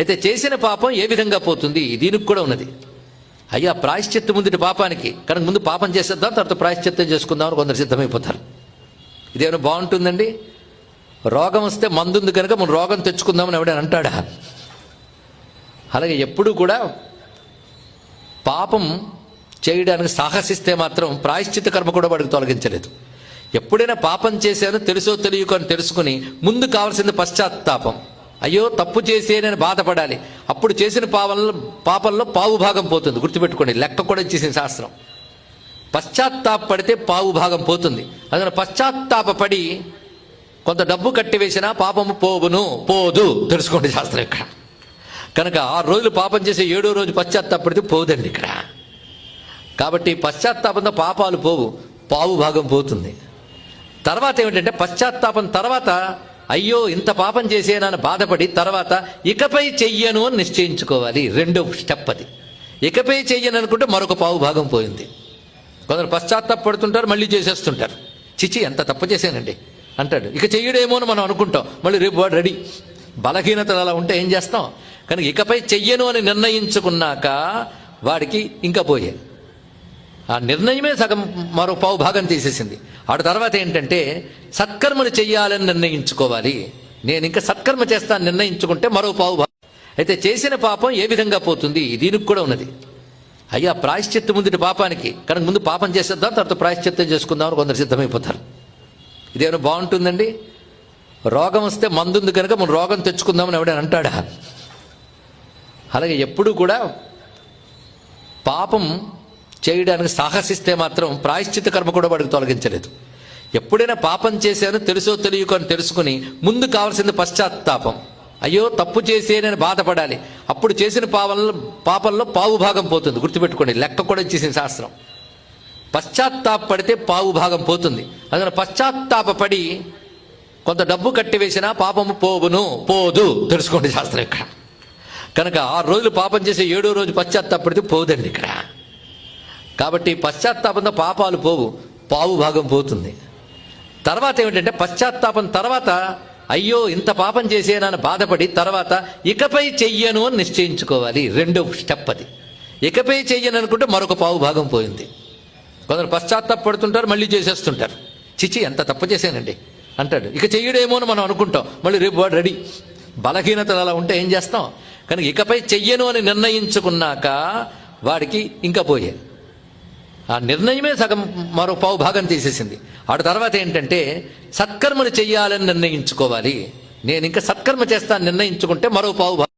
అయితే చేసిన పాపం ఏ విధంగా పోతుంది దీనికి కూడా ఉన్నది. అయ్యా ప్రాయశ్చిత్తం ముందు పాపానికి కనుక ముందు పాపం చేసేద్దాం, తర్వాత ప్రాయశ్చిత్తం చేసుకుందామని కొందరు సిద్ధమైపోతారు. ఇదేమైనా బాగుంటుందండి? రోగం వస్తే మందుంది కనుక మనం రోగం తెచ్చుకుందామని ఎవడైనా అంటాడా? అలాగే ఎప్పుడూ కూడా పాపం చేయడానికి సాహసిస్తే మాత్రం ప్రాయశ్చిత్త కర్మ కూడా వాడికి తొలగించలేదు. ఎప్పుడైనా పాపం చేశానో తెలుసో తెలియకో అని తెలుసుకుని ముందు కావాల్సింది పశ్చాత్తాపం. అయ్యో తప్పు చేసే నేను బాధపడాలి. అప్పుడు చేసిన పాపంలో పావు భాగం పోతుంది. గుర్తుపెట్టుకోండి, లెక్క కూడా ఇచ్చేసింది శాస్త్రం. పశ్చాత్తాపడితే పావు భాగం పోతుంది. అందుకని పశ్చాత్తాపడి కొంత డబ్బు కట్టివేసినా పాపము పోదు తెలుసుకోండి శాస్త్రం ఇక్కడ. కనుక 6 రోజులు పాపం చేసి 7వ రోజు పశ్చాత్తాపడితే పోదండి ఇక్కడ. కాబట్టి పశ్చాత్తాపంతో పాపాలు పోవు, పావు భాగం పోతుంది. తర్వాత ఏమిటంటే పశ్చాత్తాపం తర్వాత అయ్యో ఇంత పాపం చేసేనని బాధపడి తర్వాత ఇకపై చెయ్యను అని నిశ్చయించుకోవాలి. 2వ స్టెప్ అది. ఇకపై చెయ్యను అనుకుంటే మరొక పావు భాగం పోయింది. కొందరు పశ్చాత్తాపడుతుంటారు, మళ్ళీ చేసేస్తుంటారు. చిచి ఎంత తప్పు చేశానండి అంటాడు. ఇక చెయ్యడేమో అని మనం అనుకుంటాం, మళ్ళీ రేపు వాడు రెడీ. బలహీనతలు అలా ఉంటే ఏం చేస్తాం? కనుక ఇకపై చెయ్యను అని నిర్ణయించుకున్నాక వాడికి ఇంకా పోయే ఆ నిర్ణయమే సగం మరో పావు భాగం తీసేసింది. ఆ తర్వాత ఏంటంటే సత్కర్మలు చెయ్యాలని నిర్ణయించుకోవాలి. నేను ఇంకా సత్కర్మ చేస్తాను నిర్ణయించుకుంటే మరో పావు భాగం. అయితే చేసిన పాపం ఏ విధంగా పోతుంది దీనికి కూడా ఉన్నది. అయ్యా ప్రాయశ్చిత్తం ముందు పాపానికి కనుక ముందు పాపం చేసేద్దాం, తర్వాత ప్రాయశ్చిత్తం చేసుకుందామని కొందరు సిద్ధమైపోతారు. ఇదేమైనా బాగుంటుందండి? రోగం వస్తే మందుంది కనుక మనం రోగం తెచ్చుకుందామని ఎవడైనా అంటాడా? అలాగే ఎప్పుడూ కూడా పాపం చేయడానికి సాహసిస్తే మాత్రం ప్రాయశ్చిత్త కర్మ కూడా వాడికి తొలగించలేదు. ఎప్పుడైనా పాపం చేశానో తెలుసో తెలియకో అని తెలుసుకుని ముందు కావాల్సింది పశ్చాత్తాపం. అయ్యో తప్పు చేసే నేను బాధపడాలి. అప్పుడు చేసిన పాపంలో పావు భాగం పోతుంది. గుర్తుపెట్టుకోండి, లెక్క కూడా ఇచ్చేసింది శాస్త్రం. పశ్చాత్తాపడితే పావు భాగం పోతుంది. అందుకని పశ్చాత్తాపడి కొంత డబ్బు కట్టివేసినా పాపము పోదు తెలుసుకోండి శాస్త్రం ఇక్కడ. కనుక 6 రోజులు పాపం చేసి 7వ రోజు పశ్చాత్తాపడితే పోదండి ఇక్కడ. కాబట్టి పశ్చాత్తాపంతో పాపాలు పోవు, పావు భాగం పోతుంది. తర్వాత ఏమిటంటే పశ్చాత్తాపం తర్వాత అయ్యో ఇంత పాపం చేసేనని బాధపడి తర్వాత ఇకపై చెయ్యను అని నిశ్చయించుకోవాలి. 2వ స్టెప్ అది. ఇకపై చెయ్యను అనుకుంటే మరొక పావు భాగం పోయింది. కొందరు పశ్చాత్తాపడుతుంటారు, మళ్ళీ చేసేస్తుంటారు. చిచి ఎంత తప్పు చేశానండి అంటాడు. ఇక చెయ్యడేమో అని మనం అనుకుంటాం, మళ్ళీ రేపు వాడు రెడీ. బలహీనతలు అలా ఉంటే ఏం చేస్తాం? కనుక ఇకపై చెయ్యను అని నిర్ణయించుకున్నాక వాడికి ఇంకా పోయే ఆ నిర్ణయమే సగం మరో పావు భాగం తీసేసింది. ఆ తర్వాత ఏంటంటే సత్కర్మలు చెయ్యాలని నిర్ణయించుకోవాలి. నేను ఇంకా సత్కర్మ చేస్తాను నిర్ణయించుకుంటే మరో పావు భాగం